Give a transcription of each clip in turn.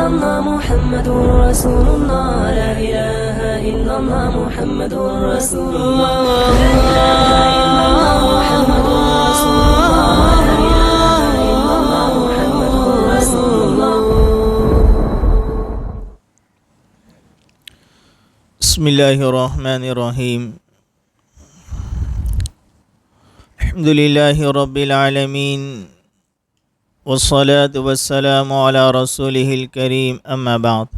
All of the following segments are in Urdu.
إلا الله محمد رسول الله لا إله إلا الله محمد رسول الله لا إله إلا الله محمد رسول الله لا إله إلا الله محمد رسول الله. بسم الله الرحمن الرحيم. الحمد لله رب العالمين والصلاة والسلام على رسوله الكريم أما بعد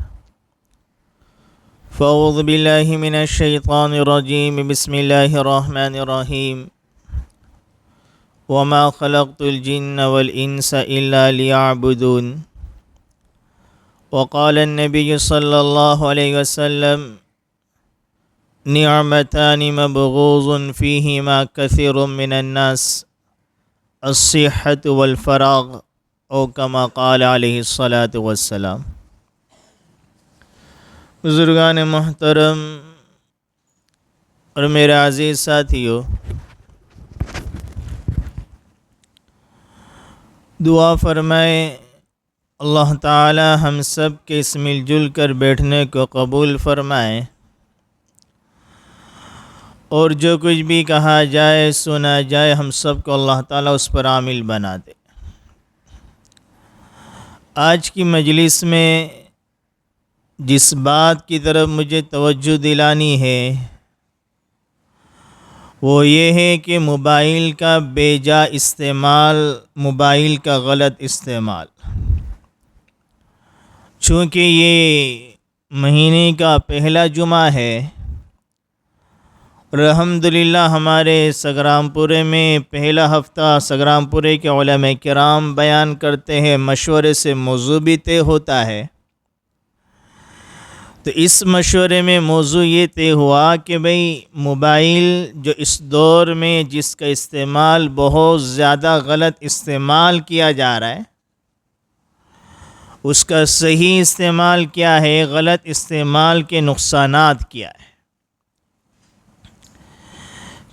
فأعوذ بالله من الشيطان الرجيم بسم الله الرحمن الرحيم وما خلقت الجن والإنس إلا ليعبدون. وقال النبي صلى الله عليه وسلم نعمتان مبغوض فيهما كثير من الناس الصحة والفراغ او كما قال علیہ الصلاۃ والسلام. بزرگان محترم اور میرے عزیز ساتھیو، دعا فرمائیں اللہ تعالی ہم سب کے اس مل جل کر بیٹھنے کو قبول فرمائیں، اور جو کچھ بھی کہا جائے سنا جائے ہم سب کو اللہ تعالیٰ اس پر عامل بنا دے. آج کی مجلس میں جس بات کی طرف مجھے توجہ دلانی ہے وہ یہ ہے کہ موبائل کا بے جا استعمال، موبائل کا غلط استعمال. چونکہ یہ مہینے کا پہلا جمعہ ہے اور الحمدللہ ہمارے سگرام پورے میں پہلا ہفتہ سگرام پورے کے علماء کرام بیان کرتے ہیں، مشورے سے موضوع بھی طے ہوتا ہے. تو اس مشورے میں موضوع یہ طے ہوا کہ بھئی موبائل جو اس دور میں جس کا استعمال بہت زیادہ غلط استعمال کیا جا رہا ہے، اس کا صحیح استعمال کیا ہے، غلط استعمال کے نقصانات کیا ہے.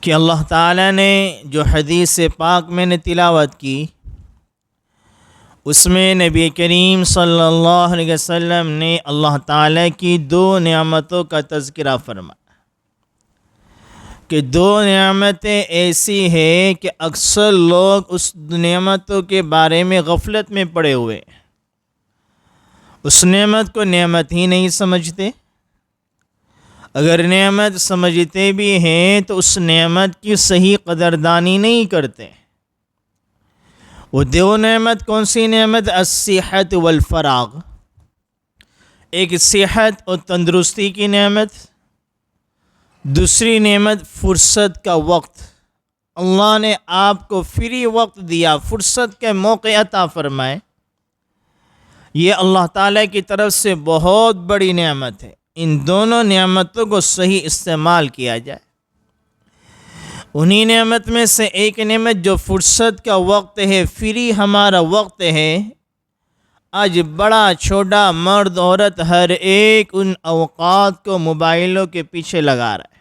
کہ اللہ تعالیٰ نے جو حدیث پاک میں نے تلاوت کی اس میں نبی کریم صلی اللہ علیہ وسلم نے اللہ تعالیٰ کی دو نعمتوں کا تذکرہ فرمایا کہ دو نعمتیں ایسی ہیں کہ اکثر لوگ اس نعمتوں کے بارے میں غفلت میں پڑے ہوئے، اس نعمت کو نعمت ہی نہیں سمجھتے. اگر نعمت سمجھتے بھی ہیں تو اس نعمت کی صحیح قدردانی نہیں کرتے. وہ دو نعمت کون سی نعمت؟ الصحت والفراغ، ایک صحت اور تندرستی کی نعمت، دوسری نعمت فرصت کا وقت. اللہ نے آپ کو فری وقت دیا، فرصت کے موقع عطا فرمائے. یہ اللہ تعالیٰ کی طرف سے بہت بڑی نعمت ہے. ان دونوں نعمتوں کو صحیح استعمال کیا جائے. انہی نعمت میں سے ایک نعمت جو فرصت کا وقت ہے، فری ہمارا وقت ہے. آج بڑا چھوٹا مرد عورت ہر ایک ان اوقات کو موبائلوں کے پیچھے لگا رہا ہے.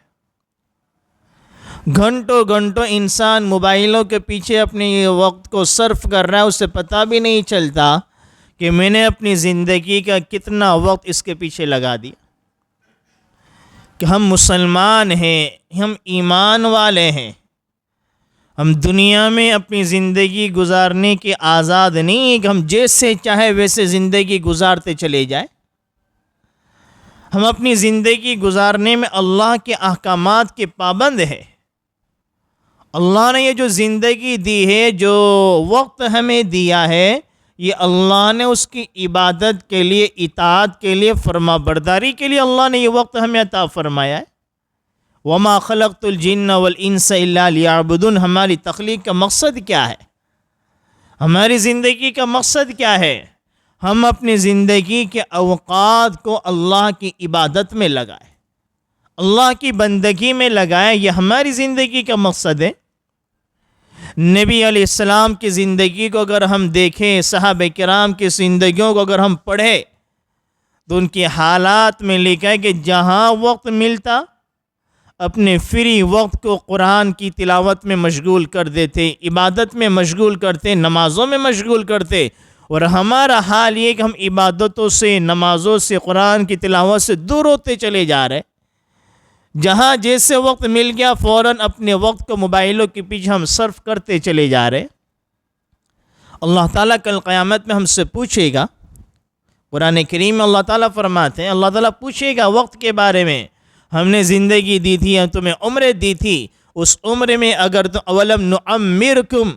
گھنٹوں گھنٹوں انسان موبائلوں کے پیچھے اپنے وقت کو صرف کر رہا ہے، اسے پتہ بھی نہیں چلتا کہ میں نے اپنی زندگی کا کتنا وقت اس کے پیچھے لگا دیا. کہ ہم مسلمان ہیں، ہم ایمان والے ہیں، ہم دنیا میں اپنی زندگی گزارنے کے آزاد نہیں ہیں کہ ہم جیسے چاہے ویسے زندگی گزارتے چلے جائیں. ہم اپنی زندگی گزارنے میں اللہ کے احکامات کے پابند ہیں. اللہ نے یہ جو زندگی دی ہے، جو وقت ہمیں دیا ہے، یہ اللہ نے اس کی عبادت کے لیے، اطاعت کے لیے، فرما برداری کے لیے اللہ نے یہ وقت ہمیں عطا فرمایا ہے. وما خلقت الجن والانس الا لیعبدون. ہماری تخلیق کا مقصد کیا ہے؟ ہماری زندگی کا مقصد کیا ہے؟ ہم اپنی زندگی کے اوقات کو اللہ کی عبادت میں لگائیں، اللہ کی بندگی میں لگائیں. یہ ہماری زندگی کا مقصد ہے. نبی علیہ السلام کی زندگی کو اگر ہم دیکھیں، صحابہ کرام کی زندگیوں کو اگر ہم پڑھیں تو ان کے حالات میں لکھا ہے کہ جہاں وقت ملتا اپنے فری وقت کو قرآن کی تلاوت میں مشغول کر دیتے، عبادت میں مشغول کرتے، نمازوں میں مشغول کرتے، اور ہمارا حال یہ کہ ہم عبادتوں سے، نمازوں سے، قرآن کی تلاوت سے دور ہوتے چلے جا رہے. جہاں جیسے وقت مل گیا فوراً اپنے وقت کو موبائلوں کے پیچھے ہم صرف کرتے چلے جا رہے. اللہ تعالیٰ کل قیامت میں ہم سے پوچھے گا. قرآن کریم میں اللہ تعالیٰ فرماتے ہیں، اللہ تعالیٰ پوچھے گا وقت کے بارے میں. ہم نے زندگی دی تھی، ہم تمہیں عمریں دی تھی، اس عمر میں اگر تم اولم نعمرکم،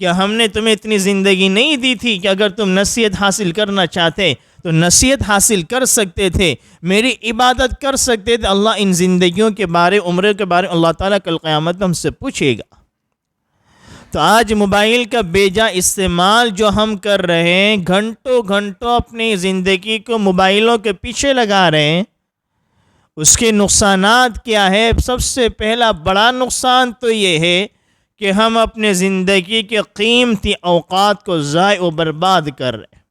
کیا ہم نے تمہیں اتنی زندگی نہیں دی تھی کہ اگر تم نصیحت حاصل کرنا چاہتے تو نصیحت حاصل کر سکتے تھے، میری عبادت کر سکتے تھے. اللہ ان زندگیوں کے بارے، عمروں کے بارے اللہ تعالیٰ کل قیامت میں ہم سے پوچھے گا. تو آج موبائل کا بیجا استعمال جو ہم کر رہے ہیں، گھنٹوں گھنٹوں اپنی زندگی کو موبائلوں کے پیچھے لگا رہے ہیں، اس کے نقصانات کیا ہے؟ سب سے پہلا بڑا نقصان تو یہ ہے کہ ہم اپنے زندگی کے قیمتی اوقات کو ضائع و برباد کر رہے ہیں،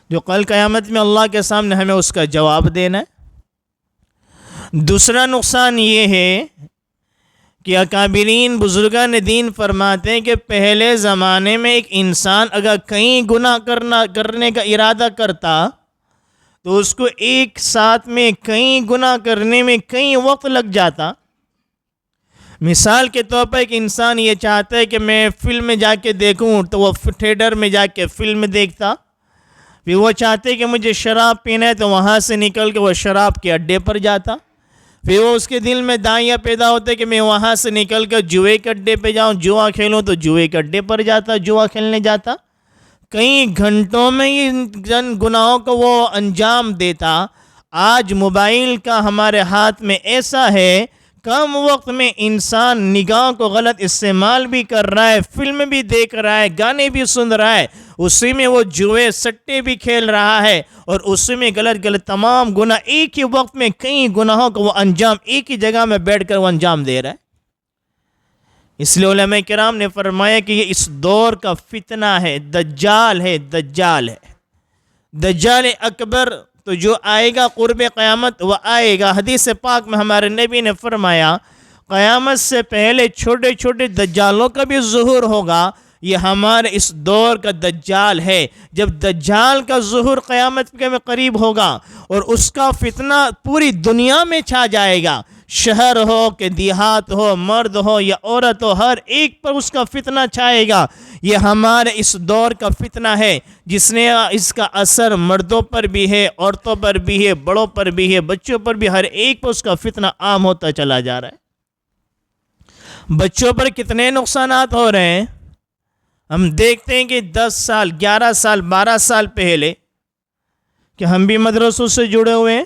جو کل قیامت میں اللہ کے سامنے ہمیں اس کا جواب دینا ہے. دوسرا نقصان یہ ہے کہ اکابرین بزرگان دین فرماتے ہیں کہ پہلے زمانے میں ایک انسان اگر کہیں گناہ کرنے کا ارادہ کرتا تو اس کو ایک ساتھ میں کئی گناہ کرنے میں کئی وقت لگ جاتا. مثال کے طور پر ایک انسان یہ چاہتا ہے کہ میں فلم میں جا کے دیکھوں تو وہ تھیٹر میں جا کے فلم دیکھتا. پھر وہ چاہتے کہ مجھے شراب پینا ہے تو وہاں سے نکل کے وہ شراب کے اڈے پر جاتا. پھر وہ اس کے دل میں دائیاں پیدا ہوتے کہ میں وہاں سے نکل کر جوئے کے اڈے پہ جاؤں، جوا کھیلوں تو جوئے کے اڈے پر جاتا، جوا کھیلنے جاتا. کئی گھنٹوں میں یہ جن گناہوں کو وہ انجام دیتا. آج موبائل کا ہمارے ہاتھ میں ایسا ہے، کم وقت میں انسان نگاہ کو غلط استعمال بھی کر رہا ہے، فلم بھی دیکھ رہا ہے، گانے بھی سن رہا ہے، اسی میں وہ جوئے سٹے بھی کھیل رہا ہے، اور اسی میں غلط تمام گناہ ایک ہی وقت میں کئی گناہوں کو وہ انجام ایک ہی جگہ میں بیٹھ کر وہ انجام دے رہا ہے. اس لیے علماء کرام نے فرمایا کہ یہ اس دور کا فتنہ ہے، دجال ہے. دجال اکبر تو جو آئے گا قرب قیامت وہ آئے گا. حدیث پاک میں ہمارے نبی نے فرمایا قیامت سے پہلے چھوٹے چھوٹے دجالوں کا بھی ظہور ہوگا. یہ ہمارے اس دور کا دجال ہے. جب دجال کا ظہور قیامت کے میں قریب ہوگا اور اس کا فتنہ پوری دنیا میں چھا جائے گا، شہر ہو کہ دیہات ہو، مرد ہو یا عورت ہو، ہر ایک پر اس کا فتنہ چھائے گا. یہ ہمارے اس دور کا فتنہ ہے جس نے اس کا اثر مردوں پر بھی ہے، عورتوں پر بھی ہے، بڑوں پر بھی ہے، بچوں پر بھی، ہر ایک پر اس کا فتنہ عام ہوتا چلا جا رہا ہے. بچوں پر کتنے نقصانات ہو رہے ہیں؟ ہم دیکھتے ہیں کہ 10 سال 11 سال 12 سال پہلے کہ ہم بھی مدرسوں سے جڑے ہوئے ہیں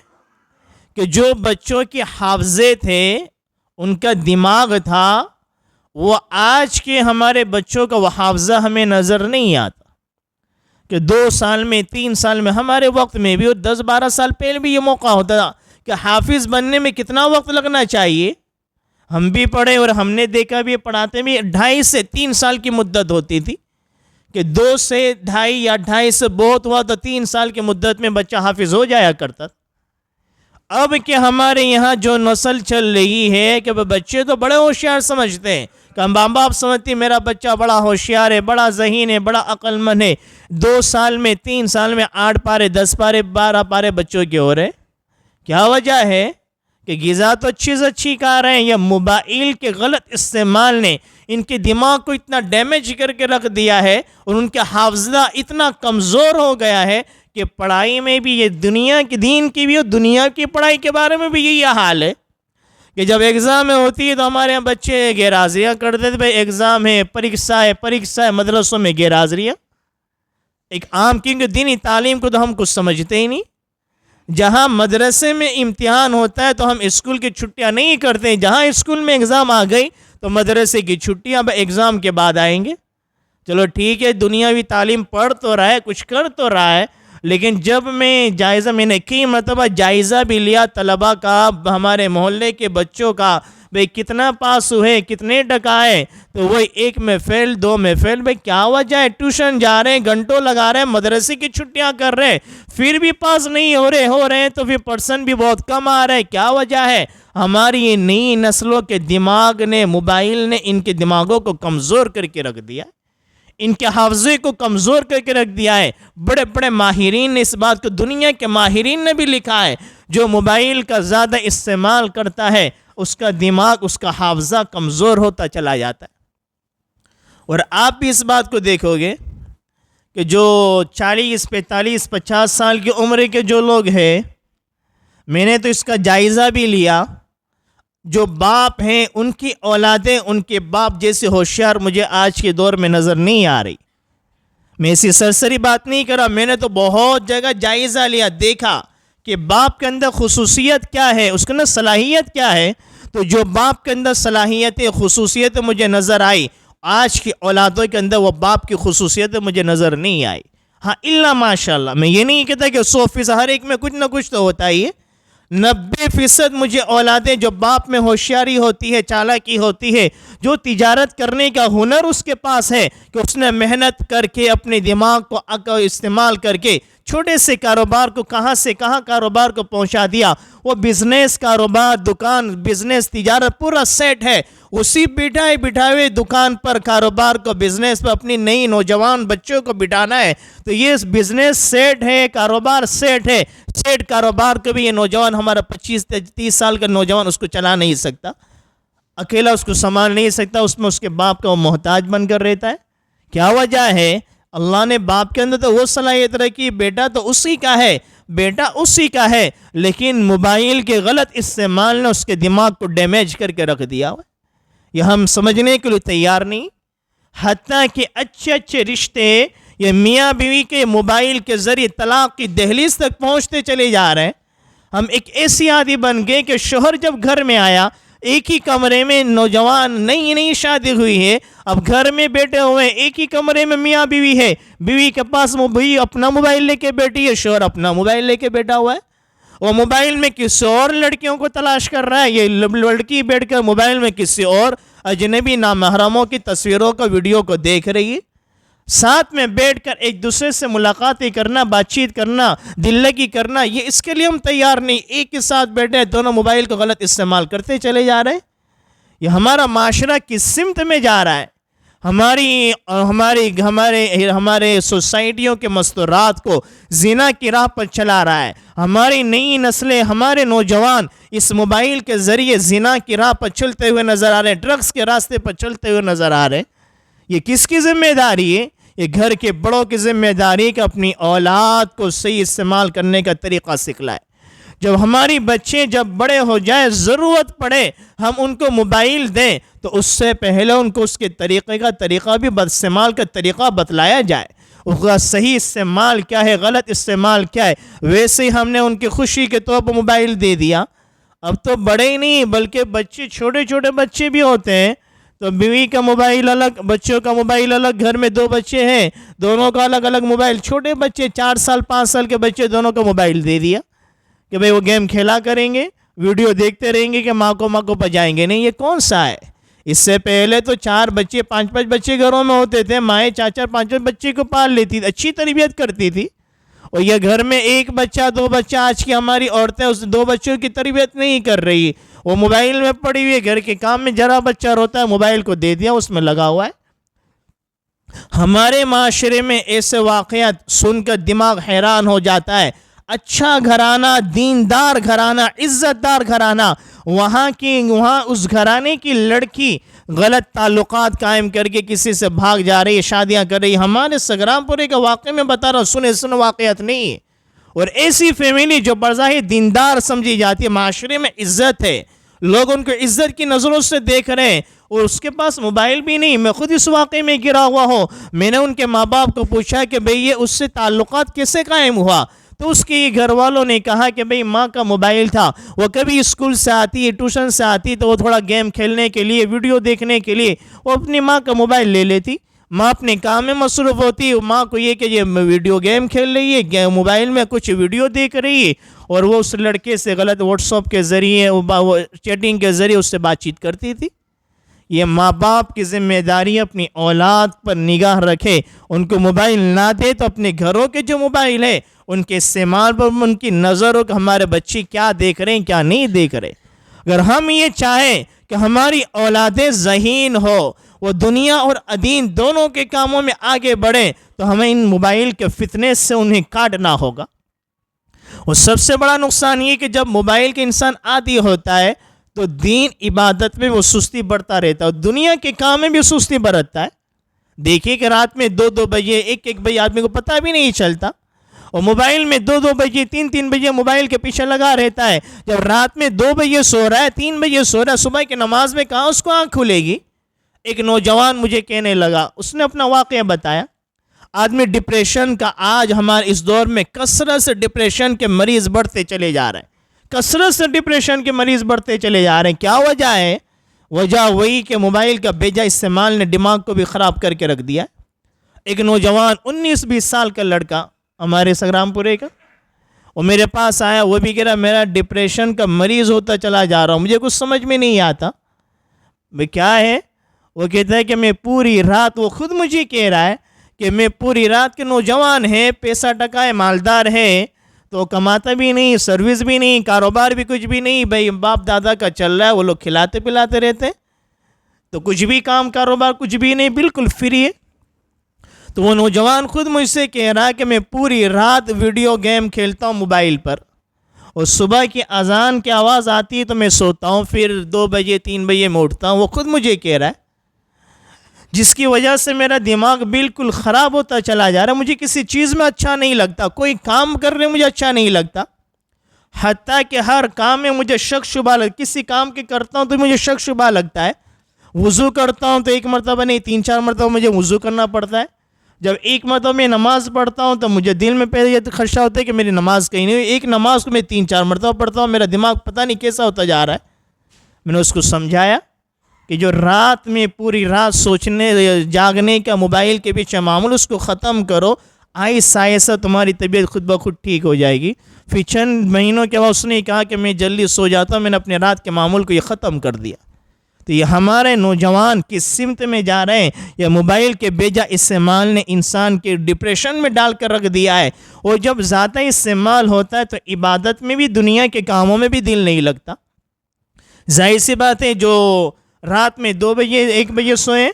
کہ جو بچوں کے حافظے تھے، ان کا دماغ تھا، وہ آج کے ہمارے بچوں کا وہ حافظہ ہمیں نظر نہیں آتا. کہ 2 سال میں 3 سال میں، ہمارے وقت میں بھی اور 10-12 سال پہلے بھی یہ موقع ہوتا تھا کہ حافظ بننے میں کتنا وقت لگنا چاہیے. ہم بھی پڑھے اور ہم نے دیکھا بھی، پڑھاتے بھی 2.5 سے 3 سال کی مدت ہوتی تھی کہ 2 سے 2.5 یا 2.5 سے بہت ہوا تو 3 سال کی مدت میں بچہ حافظ ہو جایا کرتا. اب کہ ہمارے یہاں جو نسل چل رہی ہے کہ بچے تو بڑے ہوشیار سمجھتے ہیں کہ ماں باپ سمجھتے ہیں میرا بچہ بڑا ہوشیار ہے، بڑا ذہین ہے، بڑا عقل مند ہے. 2 سال میں 3 سال میں 8 پارے 10 پارے 12 پارے بچوں کے ہو رہے. کیا وجہ ہے؟ کہ غذا تو اچھی سے اچھی کھا رہے ہیں، یا موبائل کے غلط استعمال نے ان کے دماغ کو اتنا ڈیمیج کر کے رکھ دیا ہے اور ان کا حافظہ اتنا کمزور ہو گیا ہے کہ پڑھائی میں بھی یہ دنیا کی دین کی بھی اور دنیا کی پڑھائی کے بارے میں بھی یہی حال ہے کہ جب ایگزام ہوتی ہے تو ہمارے یہاں بچے غیر حاضریاں کرتے تھے. بھائی ایگزام ہے، پریکشا ہے، مدرسوں میں غیر حاضریاں. ایک عام کیونکہ دینی تعلیم کو تو ہم کچھ سمجھتے ہی نہیں. جہاں مدرسے میں امتحان ہوتا ہے تو ہم اسکول کی چھٹیاں نہیں کرتے ہیں. جہاں اسکول میں ایگزام آ گئی تو مدرسے کی چھٹیاں ایگزام کے بعد آئیں گے. چلو ٹھیک ہے، دنیاوی تعلیم پڑھ تو رہا ہے، کچھ کر تو رہا ہے، لیکن جب میں نے کئی مرتبہ جائزہ بھی لیا طلبہ کا، ہمارے محلے کے بچوں کا، بھئی کتنا پاس ہوئے، کتنے ٹکائے، تو وہی 1 میں فیل 2 میں فیل. بھئی کیا وجہ ہے؟ ٹیوشن جا رہے ہیں، گھنٹوں لگا رہے ہیں، مدرسے کی چھٹیاں کر رہے ہیں، پھر بھی پاس نہیں ہو رہے ہیں تو پھر پرسن بھی بہت کم آ رہے ہیں. کیا وجہ ہے؟ ہماری یہ نئی نسلوں کے دماغ نے، موبائل نے ان کے دماغوں کو کمزور کر کے رکھ دیا. ان کے حافظے کو کمزور کر کے رکھ دیا ہے۔ بڑے بڑے ماہرین نے اس بات کو، دنیا کے ماہرین نے بھی لکھا ہے، جو موبائل کا زیادہ استعمال کرتا ہے اس کا دماغ، اس کا حافظہ کمزور ہوتا چلا جاتا ہے۔ اور آپ بھی اس بات کو دیکھو گے کہ جو 40 45 50 سال کی عمر کے جو لوگ ہیں، میں نے تو اس کا جائزہ بھی لیا، جو باپ ہیں ان کی اولادیں ان کے باپ جیسے ہوشیار مجھے آج کے دور میں نظر نہیں آ رہی۔ میں ایسی سرسری بات نہیں کر رہا، میں نے تو بہت جگہ جائزہ لیا، دیکھا کہ باپ کے اندر خصوصیت کیا ہے، اس کے اندر صلاحیت کیا ہے۔ تو جو باپ کے اندر صلاحیتیں خصوصیتیں مجھے نظر آئی، آج کی اولادوں کے اندر وہ باپ کی خصوصیتیں مجھے نظر نہیں آئی۔ ہاں الا ماشاءاللہ، میں یہ نہیں کہتا کہ 100% ہر ایک میں کچھ نہ کچھ تو ہوتا ہی ہے۔ 90% مجھے اولادیں جو باپ میں ہوشیاری ہوتی ہے، چالاکی ہوتی ہے، جو تجارت کرنے کا ہنر اس کے پاس ہے کہ اس نے محنت کر کے اپنے دماغ کو استعمال کر کے چھوٹے سے کاروبار کو کہاں سے کہاں کاروبار کو پہنچا دیا۔ وہ بزنس، کاروبار، دکان، بزنس، تجارت پورا سیٹ ہے۔ اسی بٹھائے دکان پر، کاروبار کو، بزنس پر اپنی نئی نوجوان بچوں کو بٹھانا ہے تو یہ بزنس سیٹ ہے، کاروبار سیٹ ہے۔ سیٹ کاروبار کو بھی یہ نوجوان، ہمارا 25-30 سال کا نوجوان اس کو چلا نہیں سکتا، اکیلا اس کو سنبھال نہیں سکتا، اس میں اس کے باپ کا وہ محتاج بن کر رہتا ہے۔ کیا وجہ ہے؟ اللہ نے باپ کے اندر تو وہ صلاحیت رکھی، بیٹا تو اسی کا ہے، بیٹا اسی کا ہے، لیکن موبائل کے غلط استعمال نے اس کے دماغ کو ڈیمیج کر کے رکھ دیا ہوا۔ یہ ہم سمجھنے کے لیے تیار نہیں، حتیٰ کہ اچھے اچھے رشتے یہ میاں بیوی کے موبائل کے ذریعے طلاق کی دہلیز تک پہنچتے چلے جا رہے ہیں۔ ہم ایک ایسی عادی بن گئے کہ شوہر جب گھر میں آیا، ایک ہی کمرے میں، نوجوان نئی شادی ہوئی ہے، اب گھر میں بیٹھے ہوئے ہیں، ایک ہی کمرے میں میاں بیوی ہے، بیوی کے پاس بیوی اپنا موبائل لے کے بیٹھی ہے، شوہر اپنا موبائل لے کے بیٹھا ہوا ہے۔ وہ موبائل میں کسی اور لڑکیوں کو تلاش کر رہا ہے، یہ لڑکی بیٹھ کر موبائل میں کسی اور اجنبی نامحرموں کی تصویروں کو، ویڈیو کو دیکھ رہی ہے۔ ساتھ میں بیٹھ کر ایک دوسرے سے ملاقاتیں کرنا، بات چیت کرنا، دل لگی کرنا، یہ اس کے لیے ہم تیار نہیں۔ ایک کے ساتھ بیٹھے دونوں موبائل کو غلط استعمال کرتے چلے جا رہے ہیں۔ یہ ہمارا معاشرہ کس سمت میں جا رہا ہے؟ ہمارے سوسائٹیوں کے مستورات کو زنا کی راہ پر چلا رہا ہے۔ ہماری نئی نسلیں، ہمارے نوجوان اس موبائل کے ذریعے زنا کی راہ پر چلتے ہوئے نظر آ رہے ہیں، ڈرگس کے راستے پر چلتے ہوئے نظر آ رہے ہیں۔ یہ کس کی ذمہ داری ہے؟ یہ گھر کے بڑوں کی ذمہ داری ہے کہ اپنی اولاد کو صحیح استعمال کرنے کا طریقہ سکھلائے۔ جب ہماری بچے جب بڑے ہو جائیں، ضرورت پڑے ہم ان کو موبائل دیں تو اس سے پہلے ان کو اس کے طریقہ بھی استعمال کا طریقہ بتلایا جائے، اس کا صحیح استعمال کیا ہے، غلط استعمال کیا ہے۔ ویسے ہی ہم نے ان کی خوشی کے طور پر موبائل دے دیا۔ اب تو بڑے ہی نہیں بلکہ بچے، چھوٹے چھوٹے بچے بھی ہوتے ہیں، تو بیوی کا موبائل الگ، بچوں کا موبائل الگ، گھر میں 2 بچے ہیں، دونوں کا الگ الگ موبائل۔ چھوٹے بچے 4 سال 5 سال کے بچے، دونوں کا موبائل دے دیا کہ بھئی وہ گیم کھیلا کریں گے، ویڈیو دیکھتے رہیں گے کہ ماں کو بجائیں گے۔ نہیں، یہ کون سا ہے؟ اس سے پہلے تو 4 بچے 5 بچے گھروں میں ہوتے تھے، مائیں 4 5 بچے کو پال لیتی تھی، اچھی تربیت کرتی تھی۔ اور یہ گھر میں 1 بچہ 2 بچہ، آج کی ہماری عورتیں اس 2 بچوں کی تربیت نہیں کر رہی، وہ موبائل میں پڑی ہوئی ہے، گھر کے کام میں جرا بچہ روتا ہے موبائل کو دے دیا، اس میں لگا ہوا ہے۔ ہمارے معاشرے میں ایسے واقعات سن کر دماغ حیران ہو جاتا ہے۔ اچھا گھرانہ، دیندار گھرانہ، عزت دار گھرانہ، وہاں اس گھرانے کی لڑکی غلط تعلقات قائم کر کے کسی سے بھاگ جا رہی ہے، شادیاں کر رہی ہے۔ ہمارے سگرام پورے کا واقعہ میں بتا رہا ہوں، سن واقعات نہیں ہے۔ اور ایسی فیملی جو بظاہر دیندار سمجھی جاتی ہے، معاشرے میں عزت ہے، لوگ ان کو عزت کی نظروں سے دیکھ رہے ہیں، اور اس کے پاس موبائل بھی نہیں۔ میں خود اس واقعے میں گرا ہوا ہوں۔ میں نے ان کے ماں باپ کو پوچھا کہ بھئی یہ اس سے تعلقات کیسے قائم ہوا؟ تو اس کے گھر والوں نے کہا کہ بھئی ماں کا موبائل تھا، وہ کبھی اسکول سے آتی ہے، ٹیوشن سے آتی تو وہ تھوڑا گیم کھیلنے کے لیے، ویڈیو دیکھنے کے لیے وہ اپنی ماں کا موبائل لے لیتی، ماں اپنے کام میں مصروف ہوتی، ماں کو یہ کہ یہ ویڈیو گیم کھیل رہی ہے، موبائل میں کچھ ویڈیو دیکھ رہی ہے، اور وہ اس لڑکے سے غلط واٹس ایپ کے ذریعے، چیٹنگ کے ذریعے اس سے بات چیت کرتی تھی۔ یہ ماں باپ کی ذمہ داری اپنی اولاد پر نگاہ رکھے، ان کو موبائل نہ دے تو اپنے گھروں کے جو موبائل ہے ان کے استعمال پر ان کی نظر ہو کہ ہمارے بچے کیا دیکھ رہے ہیں، کیا نہیں دیکھ رہے۔ اگر ہم یہ چاہیں کہ ہماری اولادیں ذہین ہو، وہ دنیا اور دین دونوں کے کاموں میں آگے بڑھیں تو ہمیں ان موبائل کے فتنے سے انہیں کاٹنا ہوگا۔ اور سب سے بڑا نقصان یہ کہ جب موبائل کے انسان عادی ہوتا ہے تو دین عبادت میں وہ سستی بڑھتا رہتا ہے اور دنیا کے کام میں بھی سستی برتتا ہے۔ دیکھیے کہ رات میں 2 بجے 1 بجے آدمی کو پتہ بھی نہیں چلتا، اور موبائل میں 2 بجے 3 بجے موبائل کے پیچھے لگا رہتا ہے۔ جب رات میں 2 بجے سو رہا ہے 3 بجے سو رہا ہے، صبح کی نماز میں کہاں اس کو آنکھ کھلے گی؟ ایک نوجوان مجھے کہنے لگا، اس نے اپنا واقعہ بتایا، آدمی ڈپریشن کا آج ہمارے اس دور میں کثرت سے ڈپریشن کے مریض بڑھتے چلے جا رہے ہیں، کثرت سے ڈپریشن کے مریض بڑھتے چلے جا رہے ہیں۔ کیا وجہ ہے؟ وجہ وہی کہ موبائل کا بیجا استعمال نے دماغ کو بھی خراب کر کے رکھ دیا۔ ایک نوجوان 19-20 سال کا لڑکا ہمارے سنگرام پورے کا، وہ میرے پاس آیا، وہ بھی کہہ رہا میرا ڈپریشن کا مریض ہوتا چلا جا رہا ہوں، مجھے کچھ سمجھ میں نہیں آتا۔ بھئی کیا ہے؟ وہ کہتا ہے کہ میں پوری رات، وہ خود مجھے کہہ رہا ہے کہ میں پوری رات کے نوجوان ہے، پیسہ ٹکا ہے، مالدار ہے، تو کماتا بھی نہیں، سروس بھی نہیں، کاروبار بھی کچھ بھی نہیں، بھئی باپ دادا کا چل رہا ہے، وہ لوگ کھلاتے پلاتے رہتے، تو کچھ بھی کام کاروبار کچھ بھی نہیں، بالکل فری ہے۔ تو وہ نوجوان خود مجھ سے کہہ رہا ہے کہ میں پوری رات ویڈیو گیم کھیلتا ہوں موبائل پر، اور صبح کی اذان کی آواز آتی ہے تو میں سوتا ہوں، پھر 2 بجے 3 بجے میں اٹھتا ہوں۔ وہ خود مجھے کہہ رہا ہے جس کی وجہ سے میرا دماغ بالکل خراب ہوتا چلا جا رہا ہے، مجھے کسی چیز میں اچھا نہیں لگتا، کوئی کام کرنے مجھے اچھا نہیں لگتا، حتیٰ کہ ہر کام میں مجھے شک شبہ لگتا، کسی کام کے کرتا ہوں تو مجھے شک شبہ لگتا ہے۔ وضو کرتا ہوں تو 1 مرتبہ نہیں 3-4 مرتبہ مجھے وضو کرنا پڑتا ہے۔ جب 1 مرتبہ میں نماز پڑھتا ہوں تو مجھے دل میں پہلے یہ خدشہ ہوتا ہے کہ میری نماز کہیں نہیں ہوئی، ایک نماز کو میں 3-4 مرتبہ پڑھتا ہوں، میرا دماغ پتہ نہیں کیسا ہوتا جا رہا ہے۔ میں نے اس کو سمجھایا کہ جو رات میں پوری رات سوچنے جاگنے کا موبائل کے پیچھے معمول، اس کو ختم کرو، آہستہ آہستہ تمہاری طبیعت خود بخود ٹھیک ہو جائے گی۔ پھر چند مہینوں کے بعد اس نے کہا کہ میں جلدی سو جاتا ہوں، میں نے اپنے رات کے معمول کو یہ ختم کر دیا۔ تو یہ ہمارے نوجوان کس سمت میں جا رہے ہیں؟ یہ موبائل کے بیجا استعمال نے انسان کے ڈپریشن میں ڈال کر رکھ دیا ہے، اور جب زیادہ استعمال ہوتا ہے تو عبادت میں بھی دنیا کے کاموں میں بھی دل نہیں لگتا۔ ظاہر سی بات ہے، جو رات میں 2 بجے 1 بجے سوئیں،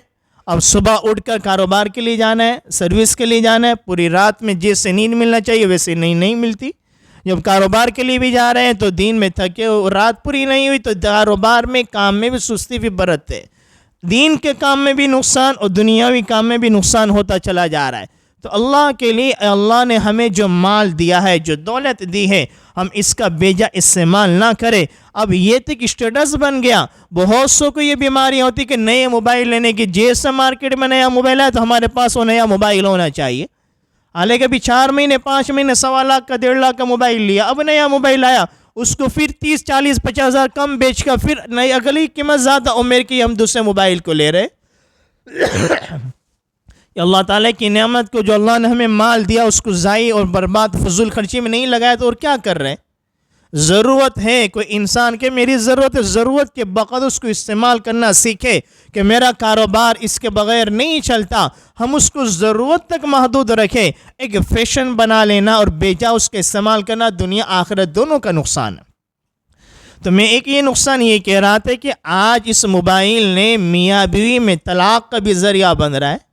اب صبح اٹھ کر کاروبار کے لیے جانا ہے، سروس کے لیے جانا ہے، پوری رات میں جیسے نیند ملنا چاہیے ویسے نہیں ملتی۔ جب کاروبار کے لیے بھی جا رہے ہیں تو دین میں تھکے، رات پوری نہیں ہوئی تو کاروبار میں کام میں بھی سستی بھی برتتے، دین کے کام میں بھی نقصان اور دنیاوی کام میں بھی نقصان ہوتا چلا جا رہا ہے۔ تو اللہ کے لیے اللہ نے ہمیں جو مال دیا ہے، جو دولت دی ہے، ہم اس کا بیجا استعمال نہ کریں۔ اب یہ تک اسٹیٹس بن گیا، بہت سو کو یہ بیماری ہوتی کہ نئے موبائل لینے کی، جیسا مارکیٹ میں نیا موبائل ہے تو ہمارے پاس وہ نیا موبائل ہونا چاہیے۔ حالانکہ ابھی 4 مہینے 5 مہینے 1.25 لاکھ کا 1.5 لاکھ کا موبائل لیا، اب نیا موبائل آیا، اس کو پھر 30 40 50 ہزار کم بیچ کر پھر نئی اگلی قیمت زیادہ عمر کی ہم دوسرے موبائل کو لے رہے۔ اللہ تعالیٰ کی نعمت کو جو اللہ نے ہمیں مال دیا اس کو ضائع اور برباد فضول خرچی میں نہیں لگایا تو اور کیا کر رہے ہیں؟ ضرورت ہے کوئی انسان کے میری ضرورت ہے، ضرورت کے بقدر اس کو استعمال کرنا سیکھے کہ میرا کاروبار اس کے بغیر نہیں چلتا، ہم اس کو ضرورت تک محدود رکھیں۔ ایک فیشن بنا لینا اور بیجا اس کا استعمال کرنا دنیا آخرت دونوں کا نقصان ہے۔ تو میں ایک یہ نقصان یہ کہہ رہا تھا کہ آج اس موبائل نے میاں بیوی میں طلاق کا بھی ذریعہ بن رہا ہے،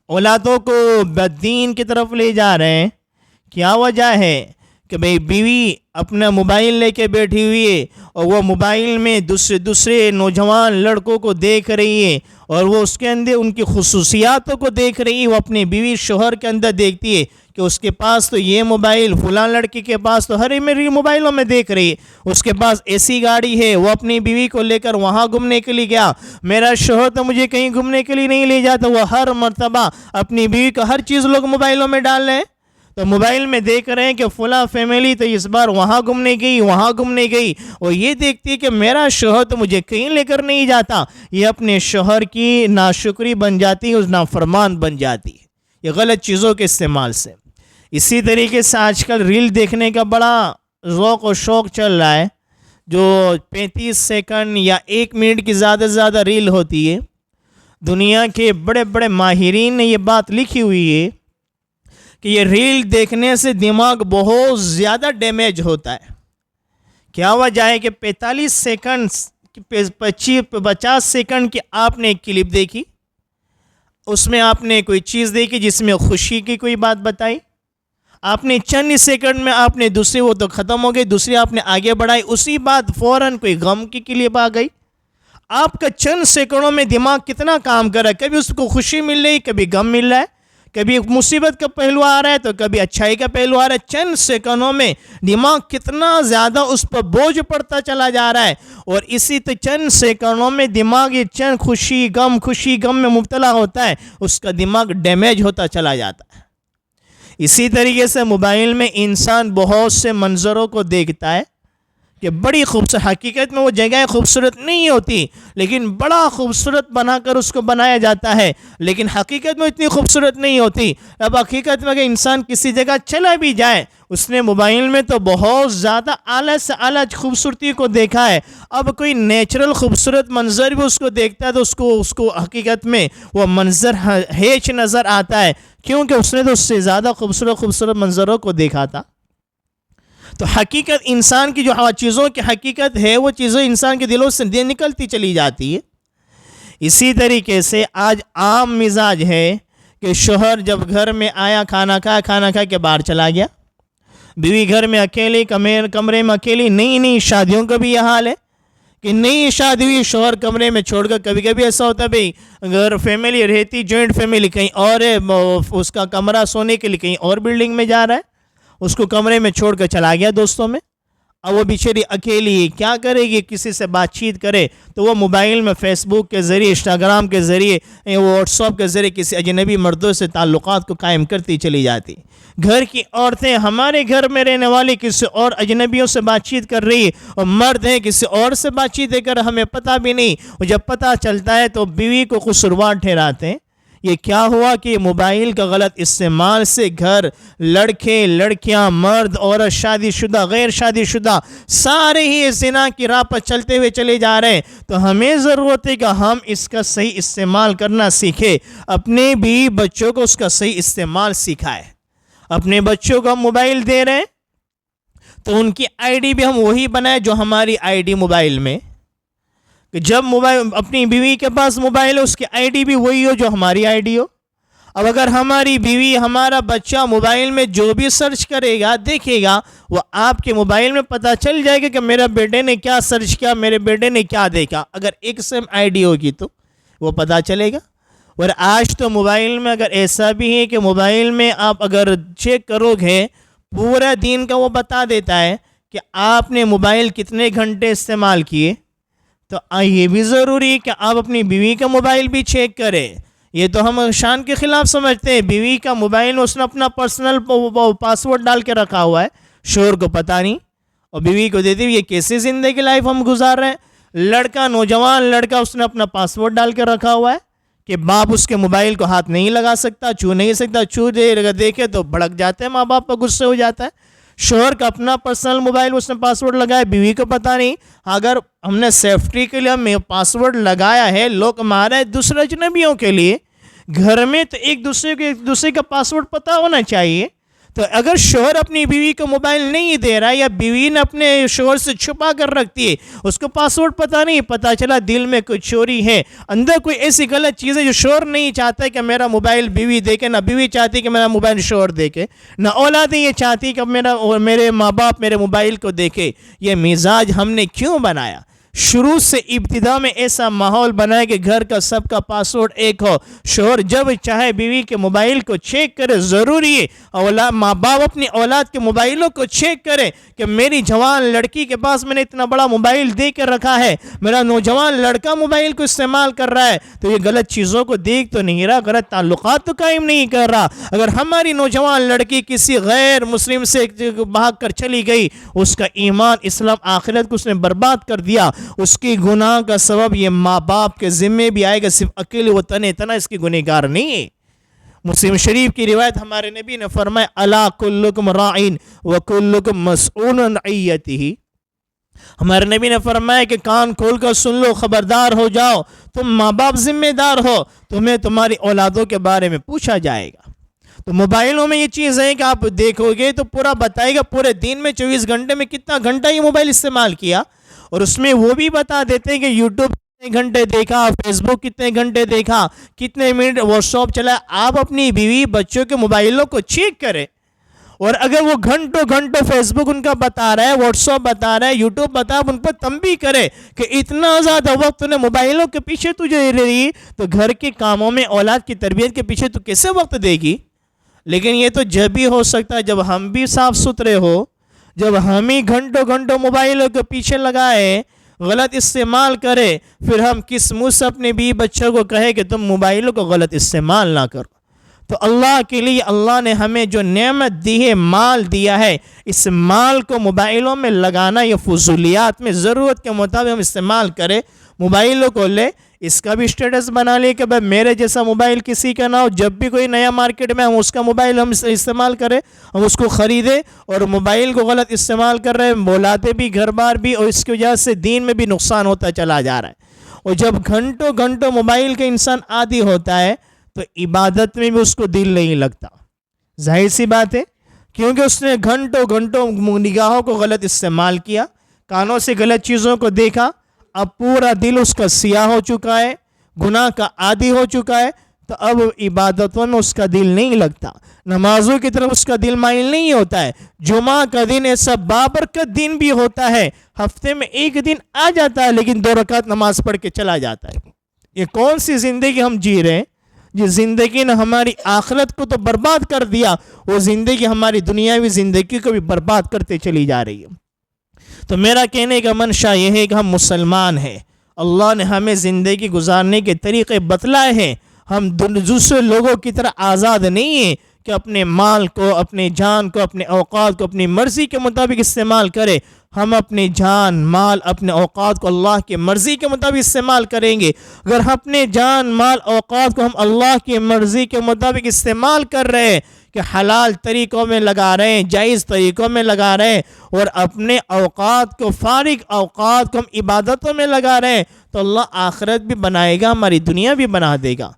اولادوں کو بددین کی طرف لے جا رہے ہیں۔ کیا وجہ ہے کہ بھئی بیوی اپنا موبائل لے کے بیٹھی ہوئی ہے اور وہ موبائل میں دوسرے نوجوان لڑکوں کو دیکھ رہی ہے اور وہ اس کے اندر ان کی خصوصیاتوں کو دیکھ رہی ہے، وہ اپنی بیوی شوہر کے اندر دیکھتی ہے کہ اس کے پاس تو یہ موبائل، فلاں لڑکی کے پاس تو ہر میری موبائلوں میں دیکھ رہی ہے، اس کے پاس ایسی گاڑی ہے، وہ اپنی بیوی کو لے کر وہاں گھومنے کے لیے گیا، میرا شوہر تو مجھے کہیں گھومنے کے لیے نہیں لے جاتا، وہ ہر مرتبہ اپنی بیوی کا ہر چیز لوگ موبائلوں میں ڈال رہے ہیں۔ تو موبائل میں دیکھ رہے ہیں کہ فلاں فیملی تو اس بار وہاں گھومنے گئی، وہاں گھومنے گئی، اور یہ دیکھتی ہے کہ میرا شوہر تو مجھے کہیں لے کر نہیں جاتا، یہ اپنے شوہر کی ناشکری بن جاتی ہے، اس نافرمان بن جاتی ہے یہ غلط چیزوں کے استعمال سے۔ اسی طریقے سے آج کل ریل دیکھنے کا بڑا ذوق و شوق چل رہا ہے، جو 35 سیکنڈ یا 1 منٹ کی زیادہ سے زیادہ ریل ہوتی ہے۔ دنیا کے بڑے بڑے ماہرین نے یہ بات لکھی ہوئی ہے کہ یہ ریل دیکھنے سے دماغ بہت زیادہ ڈیمیج ہوتا ہے۔ کیا وجہ ہے کہ 45 سیکنڈ 50 سیکنڈ کی آپ نے ایک کلپ دیکھی، اس میں آپ نے کوئی چیز دیکھی جس میں خوشی کی کوئی بات بتائی، آپ نے چند سیکنڈ میں آپ نے دوسری وہ تو ختم ہو گئی، دوسری آپ نے آگے بڑھائی، اسی بات فوراً کوئی غم کی کلپ آ گئی. آپ کا چند سیکنڈوں میں دماغ کتنا کام کر رہا ہے، کبھی اس کو خوشی مل رہی، کبھی غم مل رہا ہے، کبھی مصیبت کا پہلو آ رہا ہے تو کبھی اچھائی کا پہلو آ رہا ہے. چند سیکنڈوں میں دماغ کتنا زیادہ اس پر بوجھ پڑتا چلا جا رہا ہے، اور اسی چند سیکنڈوں میں دماغ یہ چند خوشی غم میں مبتلا ہوتا ہے، اس کا دماغ ڈیمیج ہوتا چلا جاتا ہے. اسی طریقے سے موبائل میں انسان بہت سے منظروں کو دیکھتا ہے کہ بڑی خوبصورت، حقیقت میں وہ جگہ خوبصورت نہیں ہوتی لیکن بڑا خوبصورت بنا کر اس کو بنایا جاتا ہے، لیکن حقیقت میں اتنی خوبصورت نہیں ہوتی. اب حقیقت میں اگر انسان کسی جگہ چلا بھی جائے، اس نے موبائل میں تو بہت زیادہ اعلیٰ سے اعلیٰ خوبصورتی کو دیکھا ہے، اب کوئی نیچرل خوبصورت منظر بھی اس کو دیکھتا ہے تو اس کو حقیقت میں وہ منظر ہیچ نظر آتا ہے، کیونکہ اس نے تو اس سے زیادہ خوبصورت منظروں کو دیکھا تھا. تو حقیقت انسان کی جو چیزوں کی حقیقت ہے وہ چیزیں انسان کے دلوں سے نکلتی چلی جاتی ہے. اسی طریقے سے آج عام مزاج ہے کہ شوہر جب گھر میں آیا، کھانا کھا کے باہر چلا گیا، بیوی گھر میں اکیلی، کمرے میں اکیلی. نئی شادیوں کا بھی یہ حال ہے کہ نئی شادی ہوئی، شوہر کمرے میں چھوڑ کر، کبھی کبھی ایسا ہوتا ہے بھئی اگر فیملی رہتی، جوائنٹ فیملی، کہیں اور ہے، اس کا کمرہ سونے کے لیے کہیں اور بلڈنگ میں جا رہا ہے، اس کو کمرے میں چھوڑ کر چلا گیا دوستوں میں. اب وہ بیچاری اکیلی کیا کرے گی، کسی سے بات چیت کرے تو وہ موبائل میں فیس بک کے ذریعے، انسٹاگرام کے ذریعے، واٹس ایپ کے ذریعے کسی اجنبی مردوں سے تعلقات کو قائم کرتی چلی جاتی. گھر کی عورتیں ہمارے گھر میں رہنے والی کسی اور اجنبیوں سے بات چیت کر رہی، اور مرد ہیں کسی اور سے بات چیت کر ہمیں پتہ بھی نہیں، اور جب پتہ چلتا ہے تو بیوی کو قصوروار ٹھہراتے ہیں. یہ کیا ہوا کہ موبائل کا غلط استعمال سے گھر، لڑکے لڑکیاں، مرد عورت، شادی شدہ غیر شادی شدہ، سارے ہی زنا کی راہ پر چلتے ہوئے چلے جا رہے ہیں. تو ہمیں ضرورت ہے کہ ہم اس کا صحیح استعمال کرنا سیکھیں، اپنے بھی بچوں کو اس کا صحیح استعمال سکھائیں. اپنے بچوں کو ہم موبائل دے رہے ہیں تو ان کی آئی ڈی بھی ہم وہی بنائیں جو ہماری آئی ڈی موبائل میں، کہ جب موبائل اپنی بیوی کے پاس موبائل ہے اس کی آئی ڈی بھی وہی ہو جو ہماری آئی ڈی ہو. اب اگر ہماری بیوی، ہمارا بچہ موبائل میں جو بھی سرچ کرے گا، دیکھے گا، وہ آپ کے موبائل میں پتہ چل جائے گا کہ میرے بیٹے نے کیا سرچ کیا، میرے بیٹے نے کیا دیکھا. اگر ایک سیم آئی ڈی ہوگی تو وہ پتہ چلے گا. اور آج تو موبائل میں اگر ایسا بھی ہے کہ موبائل میں آپ اگر چیک کرو گے پورا دن کا وہ بتا دیتا ہے کہ آپ نے موبائل کتنے گھنٹے استعمال کیے. تو یہ بھی ضروری ہے کہ آپ اپنی بیوی کا موبائل بھی چیک کریں. یہ تو ہم شان کے خلاف سمجھتے ہیں، بیوی کا موبائل اس نے اپنا پرسنل پاسورڈ ڈال کے رکھا ہوا ہے، شوہر کو پتہ نہیں، اور بیوی کو دیتی ہوئی یہ کیسی زندگی لائف ہم گزار رہے ہیں. لڑکا، نوجوان لڑکا، اس نے اپنا پاسورڈ ڈال کے رکھا ہوا ہے کہ باپ اس کے موبائل کو ہاتھ نہیں لگا سکتا، چھو نہیں سکتا، چھو دیکھے تو بھڑک جاتے ہیں، ماں باپ پر غصے ہو جاتا ہے. شوہر کا اپنا پرسنل موبائل اس نے پاسورڈ لگایا، بیوی کو پتہ نہیں. اگر ہم نے سیفٹی کے لیے ہمیں پاسورڈ لگایا ہے، لوگ ہمارے دوسرے اجنبیوں کے لیے، گھر میں تو ایک دوسرے کا پاسورڈ پتہ ہونا چاہیے. تو اگر شوہر اپنی بیوی کو موبائل نہیں دے رہا، یا بیوی نے اپنے شوہر سے چھپا کر رکھتی ہے، اس کو پاسورڈ پتہ نہیں، پتہ چلا دل میں کوئی چوری ہے، اندر کوئی ایسی غلط چیز ہے جو شوہر نہیں چاہتا کہ میرا موبائل بیوی دیکھے، نہ بیوی چاہتی کہ میرا موبائل شوہر دیکھے، نہ اولادیں یہ چاہتی کہ میرے ماں باپ میرے موبائل کو دیکھے. یہ مزاج ہم نے کیوں بنایا؟ شروع سے ابتدا میں ایسا ماحول بنائے کہ گھر کا سب کا پاسورڈ ایک ہو. شوہر جب چاہے بیوی کے موبائل کو چیک کرے، ضروری ہے ماں باپ اپنی اولاد کے موبائلوں کو چیک کرے کہ میری جوان لڑکی کے پاس میں نے اتنا بڑا موبائل دے کے رکھا ہے، میرا نوجوان لڑکا موبائل کو استعمال کر رہا ہے تو یہ غلط چیزوں کو دیکھ تو نہیں رہا، غلط تعلقات تو قائم نہیں کر رہا. اگر ہماری نوجوان لڑکی کسی غیر مسلم سے بھاگ کر چلی گئی، اس کا ایمان، اسلام، آخرت کو اس نے برباد کر دیا، اس کی گناہ کا سبب یہ ماں باپ کے ذمے بھی آئے گا، صرف اکیلے وہ تنہا اس کی گنہگار نہیں ہے. مسلم شریف کی روایت ہمارے نبی نے فرمایا، الا کلکم راعین وکلکم مسئول عن رعیتہ. ہمارے نبی نے فرمایا کہ کان کھول کر سن لو، خبردار ہو جاؤ، تم ماں باپ ذمہ دار ہو، تمہیں تمہاری اولادوں کے بارے میں پوچھا جائے گا. تو موبائلوں میں یہ چیز ہے کہ آپ دیکھو گے تو پورا بتائے گا پورے دن میں 24 گھنٹے میں کتنا گھنٹہ یہ موبائل استعمال کیا، اور اس میں وہ بھی بتا دیتے ہیں کہ یوٹیوب کتنے گھنٹے دیکھا، فیس بک کتنے گھنٹے دیکھا، کتنے منٹ واٹس ایپ چلا. آپ اپنی بیوی بچوں کے موبائلوں کو چیک کریں، اور اگر وہ گھنٹوں گھنٹوں فیس بک ان کا بتا رہا ہے، واٹس ایپ بتا رہا ہے، یوٹیوب بتا رہا ہے، ان پر تنبیہ کرے کہ اتنا زیادہ وقت انہیں موبائلوں کے پیچھے تجھے رہی، تو گھر کے کاموں میں، اولاد کی تربیت کے پیچھے تو کیسے وقت دے گی؟ لیکن یہ تو جب بھی ہو سکتا ہے جب ہم بھی صاف ستھرے ہو، جب ہم ہی گھنٹوں گھنٹوں موبائلوں کے پیچھے لگائے، غلط استعمال کرے، پھر ہم کس منہ سے اپنے بیوی بچوں کو کہے کہ تم موبائلوں کو غلط استعمال نہ کرو؟ تو اللہ کے لیے اللہ نے ہمیں جو نعمت دی ہے، مال دیا ہے، اس مال کو موبائلوں میں لگانا، یہ فضولیات میں ضرورت کے مطابق ہم استعمال کریں. موبائلوں کو لے، اس کا بھی اسٹیٹس بنا لے کہ بھائی میرے جیسا موبائل کسی کا نہ ہو، جب بھی کوئی نیا مارکیٹ میں ہم اس کا موبائل ہم استعمال کریں، ہم اس کو خریدیں. اور موبائل کو غلط استعمال کر رہے ہیں، بولاتے بھی گھر بار بھی، اور اس کی وجہ سے دین میں بھی نقصان ہوتا چلا جا رہا ہے. اور جب گھنٹوں گھنٹوں موبائل کا انسان عادی ہوتا ہے تو عبادت میں بھی اس کو دل نہیں لگتا. ظاہر سی بات ہے، کیونکہ اس نے گھنٹوں گھنٹوں نگاہوں کو غلط استعمال کیا، کانوں سے غلط چیزوں کو دیکھا، اب پورا دل اس کا سیاہ ہو چکا ہے، گناہ کا عادی ہو چکا ہے. تو اب عبادتوں میں اس کا دل نہیں لگتا، نمازوں کی طرف اس کا دل مائل نہیں ہوتا ہے. جمعہ کا دن ایسا بابرکت دن بھی ہوتا ہے، ہفتے میں ایک دن آ جاتا ہے لیکن 2 رکعت نماز پڑھ کے چلا جاتا ہے. یہ کون سی زندگی ہم جی رہے ہیں؟ جس زندگی نے ہماری آخرت کو تو برباد کر دیا، وہ زندگی ہماری دنیاوی زندگی کو بھی برباد کرتے چلی جا رہی ہے. تو میرا کہنے کا منشا یہ ہے کہ ہم مسلمان ہیں، اللہ نے ہمیں زندگی گزارنے کے طریقے بتلائے ہیں. ہم دوسرے لوگوں کی طرح آزاد نہیں ہیں کہ اپنے مال کو، اپنے جان کو، اپنے اوقات کو اپنی مرضی کے مطابق استعمال کرے. ہم اپنے جان، مال، اپنے اوقات کو اللہ کی مرضی کے مطابق استعمال کریں گے. اگر ہم اپنے جان، مال، اوقات کو ہم اللہ کی مرضی کے مطابق استعمال کر رہے ہیں کہ حلال طریقوں میں لگا رہے ہیں، جائز طریقوں میں لگا رہے ہیں، اور اپنے اوقات کو، فارغ اوقات کو ہم عبادتوں میں لگا رہے ہیں، تو اللہ آخرت بھی بنائے گا، ہماری دنیا بھی بنا دے گا.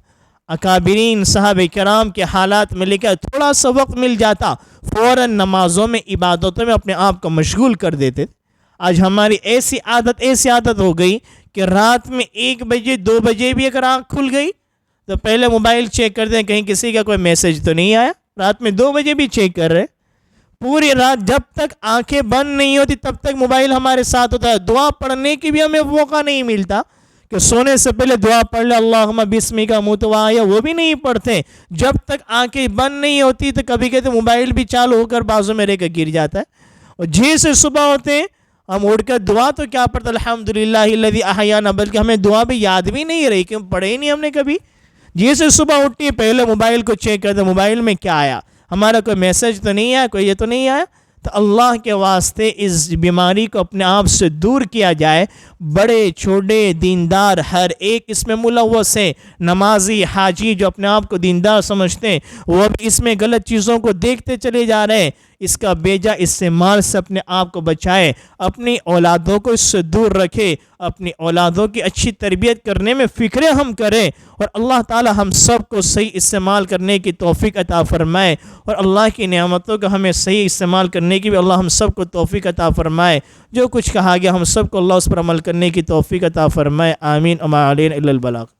اکابرین صحابہ کرام کے حالات میں لکھا تھوڑا سا وقت مل جاتا فوراً نمازوں میں، عبادتوں میں اپنے آپ کو مشغول کر دیتے. آج ہماری ایسی عادت ہو گئی کہ رات میں 1 بجے 2 بجے بھی اگر آنکھ کھل گئی تو پہلے موبائل چیک کرتے ہیں کہیں کسی کا کوئی میسج تو نہیں آیا. رات میں 2 بجے بھی چیک کر رہے. پوری رات جب تک آنکھیں بند نہیں ہوتی تب تک موبائل ہمارے ساتھ ہوتا ہے. دعا پڑھنے کی بھی ہمیں موقع نہیں ملتا کہ سونے سے پہلے دعا پڑھ لے اللہم بسمک متوایا، وہ بھی نہیں پڑھتے. جب تک آنکھیں بند نہیں ہوتی تو کبھی کہتے موبائل بھی چالو ہو کر بازو میں رہ کر گر جاتا ہے. اور جیسے صبح ہوتے ہیں ہم اٹھ کر دعا تو کیا پڑھتے الحمدللہ الذی احیانا، بلکہ ہمیں دعا بھی یاد بھی نہیں رہی کہ پڑھے ہی نہیں ہم نے کبھی. جیسے صبح اٹھتی ہے پہلے موبائل کو چیک کرتے موبائل میں کیا آیا، ہمارا کوئی میسج تو نہیں آیا، کوئی یہ تو نہیں آیا. تو اللہ کے واسطے اس بیماری کو اپنے آپ سے دور کیا جائے. بڑے چھوٹے دیندار ہر ایک اس میں ملوث ہے. نمازی، حاجی جو اپنے آپ کو دیندار سمجھتے ہیں وہ بھی اس میں غلط چیزوں کو دیکھتے چلے جا رہے ہیں. اس کا بیجا استعمال سے اپنے آپ کو بچائے، اپنی اولادوں کو اس سے دور رکھے، اپنی اولادوں کی اچھی تربیت کرنے میں فکریں ہم کریں، اور اللہ تعالی ہم سب کو صحیح استعمال کرنے کی توفیق عطا فرمائے، اور اللہ کی نعمتوں کا ہمیں صحیح استعمال کرنے کی بھی اللہ ہم سب کو توفیق عطا فرمائے. جو کچھ کہا گیا ہم سب کو اللہ اس پر عمل کرنے کی توفیق عطا فرمائے. آمین. وما علینا الا البلاغ.